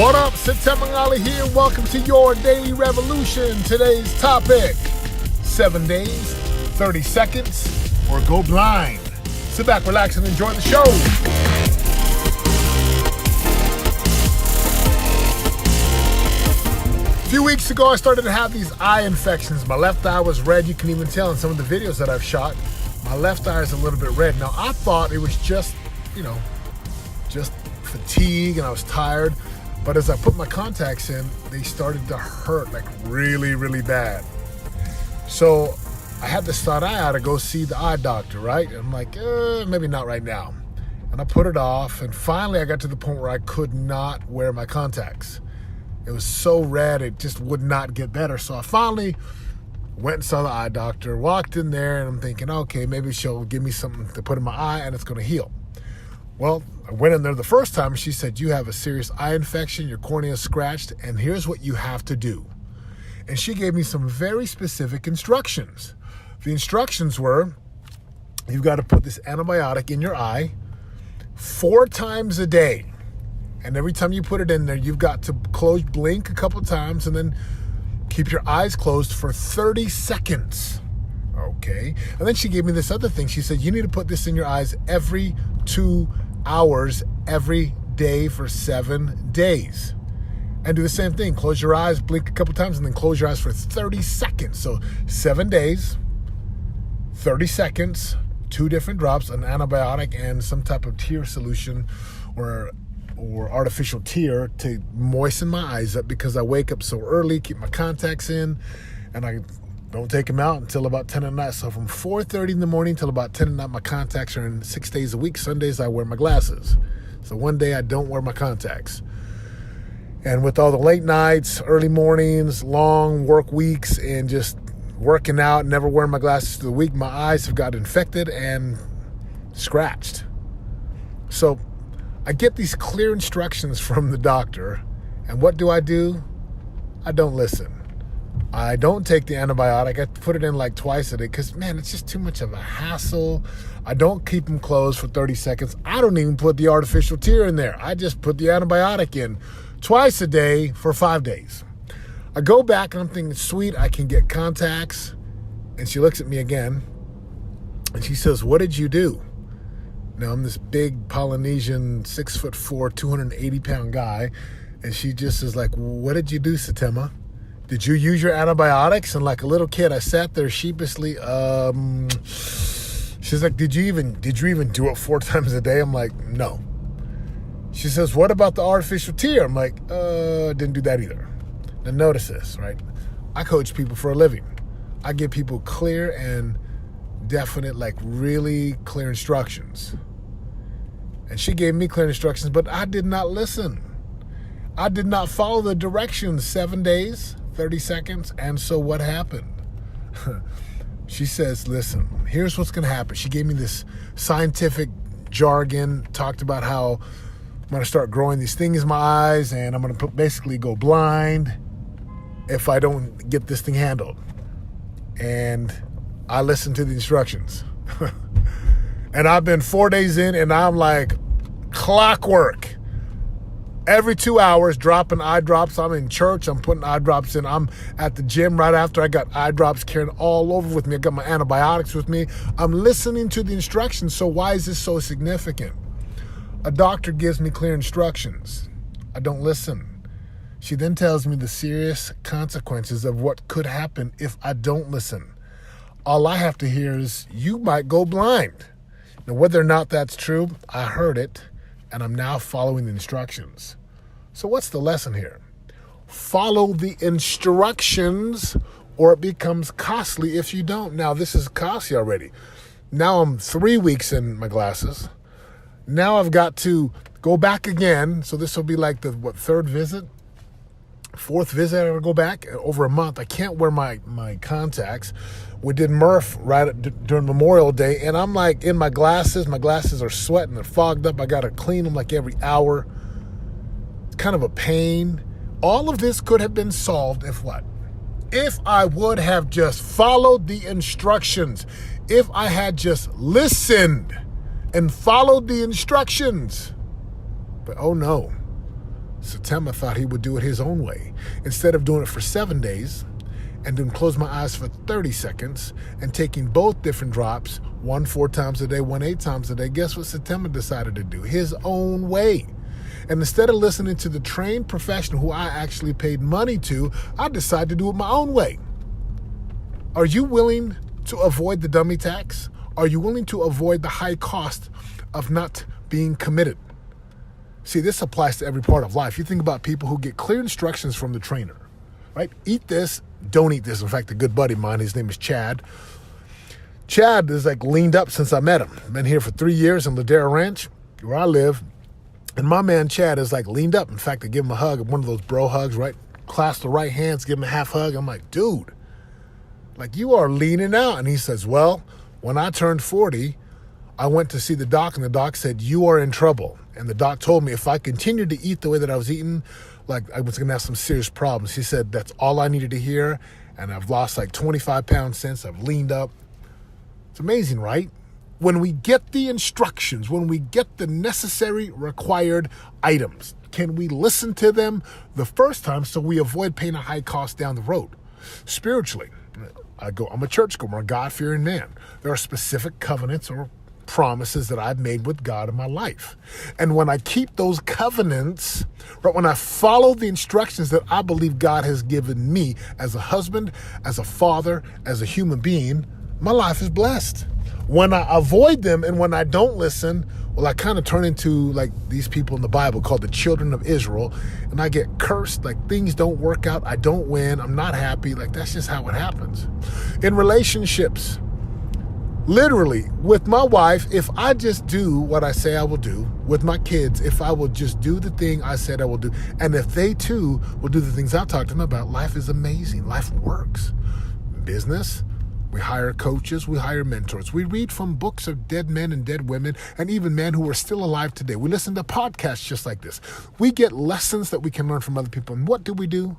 What up, Sitamangali here. Welcome to your Daily Revolution. Today's topic, 7 days, 30 seconds, or go blind. Sit back, relax, and enjoy the show. A few weeks ago, I started to have these eye infections. My left eye was red. You can even tell in some of the videos that I've shot. My left eye is a little bit red. Now, I thought it was just fatigue and I was tired. But as I put my contacts in, they started to hurt like really, really bad. So I had this thought, I ought to go see the eye doctor, right? And I'm like, maybe not right now. And I put it off. And finally, I got to the point where I could not wear my contacts. It was so red, it just would not get better. So I finally went and saw the eye doctor, walked in there, and I'm thinking, okay, maybe she'll give me something to put in my eye and it's going to heal. Well, I went in there the first time, and she said, you have a serious eye infection, your cornea is scratched, and here's what you have to do. And she gave me some very specific instructions. The instructions were, you've got to put this antibiotic in your eye 4 times a day. And every time you put it in there, you've got to blink a couple times, and then keep your eyes closed for 30 seconds. Okay. And then she gave me this other thing. She said, you need to put this in your eyes every 2 hours every day for 7 days. And do the same thing. Close your eyes, blink a couple times, and then close your eyes for 30 seconds. So 7 days, 30 seconds, 2 different drops, an antibiotic and some type of tear solution or artificial tear to moisten my eyes up because I wake up so early, keep my contacts in, and I don't take them out until about 10 at night. So from 4:30 in the morning till about 10 at night, my contacts are in 6 days a week. Sundays, I wear my glasses. So one day I don't wear my contacts. And with all the late nights, early mornings, long work weeks, and just working out, never wearing my glasses through the week, my eyes have got infected and scratched. So I get these clear instructions from the doctor. And what do? I don't listen. I don't take the antibiotic. I put it in like twice a day because, man, it's just too much of a hassle. I don't keep them closed for 30 seconds. I don't even put the artificial tear in there. I just put the antibiotic in twice a day for 5 days. I go back and I'm thinking, sweet, I can get contacts. And she looks at me again and she says, what did you do? Now, I'm this big Polynesian, 6'4", 280-pound guy. And she just is like, what did you do, Satema? Did you use your antibiotics? And like a little kid, I sat there sheepishly. She's like, did you even do it 4 times a day? I'm like, no. She says, what about the artificial tear? I'm like, didn't do that either. Now notice this, right? I coach people for a living. I give people clear and definite, like really clear instructions. And she gave me clear instructions, but I did not listen. I did not follow the directions. 7 days, 30 seconds. And so what happened? She says, listen, here's what's going to happen. She gave me this scientific jargon, talked about how I'm going to start growing these things in my eyes and I'm going to basically go blind if I don't get this thing handled. And I listened to the instructions. And I've been 4 days in and I'm like clockwork. Every 2 hours, dropping eye drops. I'm in church. I'm putting eye drops in. I'm at the gym right after. I got eye drops carrying all over with me. I got my antibiotics with me. I'm listening to the instructions. So why is this so significant? A doctor gives me clear instructions. I don't listen. She then tells me the serious consequences of what could happen if I don't listen. All I have to hear is, you might go blind. Now, whether or not that's true, I heard it. And I'm now following the instructions. So what's the lesson here? Follow the instructions or it becomes costly if you don't. Now, this is costly already. Now I'm 3 weeks in my glasses. Now I've got to go back again. So this will be like the, 4th visit I ever go back over a month. I can't wear my contacts. We did Murph during Memorial Day, and I'm like in my glasses. My glasses are sweating. They're fogged up. I got to clean them like every hour. It's kind of a pain. All of this could have been solved if what? If I would have just followed the instructions. If I had just listened and followed the instructions. But oh no. Satema thought he would do it his own way. Instead of doing it for 7 days and then close my eyes for 30 seconds and taking both different drops, one 4 times a day, one 8 times a day, guess what Satema decided to do? His own way. And instead of listening to the trained professional who I actually paid money to, I decided to do it my own way. Are you willing to avoid the dummy tax? Are you willing to avoid the high cost of not being committed? See, this applies to every part of life. You think about people who get clear instructions from the trainer, right? Eat this, don't eat this. In fact, a good buddy of mine, his name is Chad. Chad is like leaned up since I met him. Been here for 3 years in Ladera Ranch, where I live. And my man Chad is like leaned up. In fact, I give him a hug, one of those bro hugs, right? Clasp the right hands, give him a half hug. I'm like, dude, like you are leaning out. And he says, well, when I turned 40, I went to see the doc, and the doc said, you are in trouble. And the doc told me if I continued to eat the way that I was eating, like I was going to have some serious problems. He said that's all I needed to hear, and I've lost like 25 pounds since. I've leaned up. It's amazing, right? When we get the instructions, when we get the necessary required items, can we listen to them the first time so we avoid paying a high cost down the road? Spiritually, I'm a churchgoer, a God-fearing man. There are specific covenants or promises that I've made with God in my life. And when I keep those covenants, right, when I follow the instructions that I believe God has given me as a husband, as a father, as a human being, my life is blessed. When I avoid them and when I don't listen, well, I kind of turn into like these people in the Bible called the children of Israel, and I get cursed, like things don't work out, I don't win, I'm not happy, like that's just how it happens. In relationships, literally, with my wife, if I just do what I say I will do, with my kids, if I will just do the thing I said I will do, and if they too will do the things I talked to them about, life is amazing. Life works. Business, we hire coaches, we hire mentors. We read from books of dead men and dead women, and even men who are still alive today. We listen to podcasts just like this. We get lessons that we can learn from other people. And what do?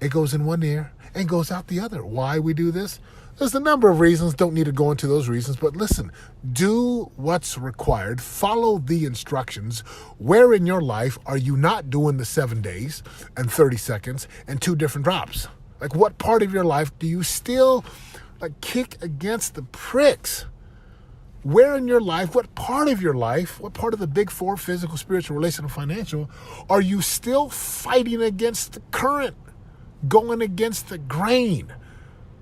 It goes in one ear and goes out the other. Why we do this? There's a number of reasons, don't need to go into those reasons, but listen, do what's required, follow the instructions. Where in your life are you not doing the 7 days and 30 seconds and 2 different drops? Like what part of your life do you still like kick against the pricks? Where in your life, what part of your life, what part of the big 4, physical, spiritual, relational, financial, are you still fighting against the current, going against the grain?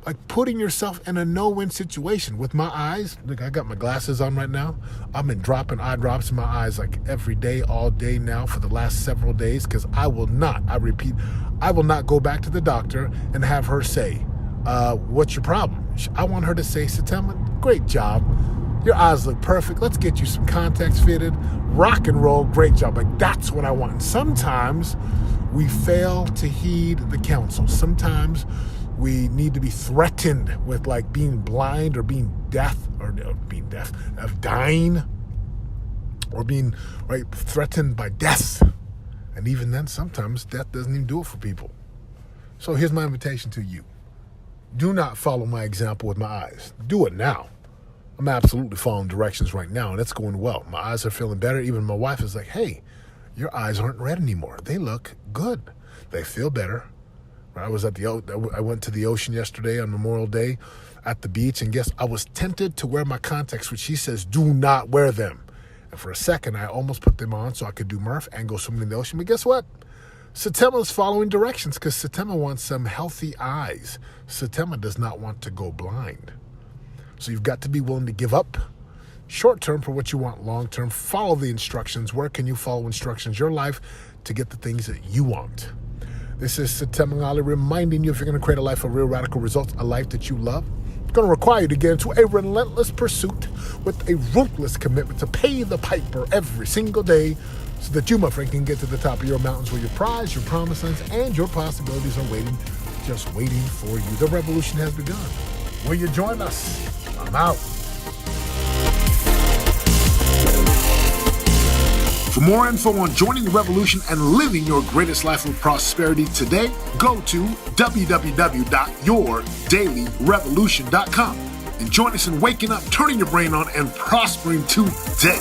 Like putting yourself in a no-win situation. With my eyes, look, I got my glasses on right now. I've been dropping eye drops in my eyes like every day, all day now for the last several days because I will not go back to the doctor and have her say, what's your problem? I want her to say, Satema, great job. Your eyes look perfect. Let's get you some contacts fitted. Rock and roll, great job. Like that's what I want. And sometimes we fail to heed the counsel. Sometimes we need to be threatened with like being blind or being deaf of dying or being threatened by death. And even then, sometimes death doesn't even do it for people. So here's my invitation to you. Do not follow my example with my eyes. Do it now. I'm absolutely following directions right now, and it's going well. My eyes are feeling better. Even my wife is like, hey, your eyes aren't red anymore. They look good. They feel better. I went to the ocean yesterday on Memorial Day at the beach, and I was tempted to wear my contacts, which she says, do not wear them. And for a second, I almost put them on so I could do Murph and go swimming in the ocean. But guess what? Satema is following directions because Satema wants some healthy eyes. Satema does not want to go blind. So you've got to be willing to give up short-term for what you want long-term. Follow the instructions. Where can you follow instructions? Your life to get the things that you want. This is Satema Ali reminding you if you're going to create a life of real radical results, a life that you love, it's going to require you to get into a relentless pursuit with a ruthless commitment to pay the piper every single day so that you, my friend, can get to the top of your mountains where your prize, your promised lands, and your possibilities are waiting, just waiting for you. The revolution has begun. Will you join us? I'm out. For more info on joining the revolution and living your greatest life of prosperity today, go to www.yourdailyrevolution.com and join us in waking up, turning your brain on, and prospering today.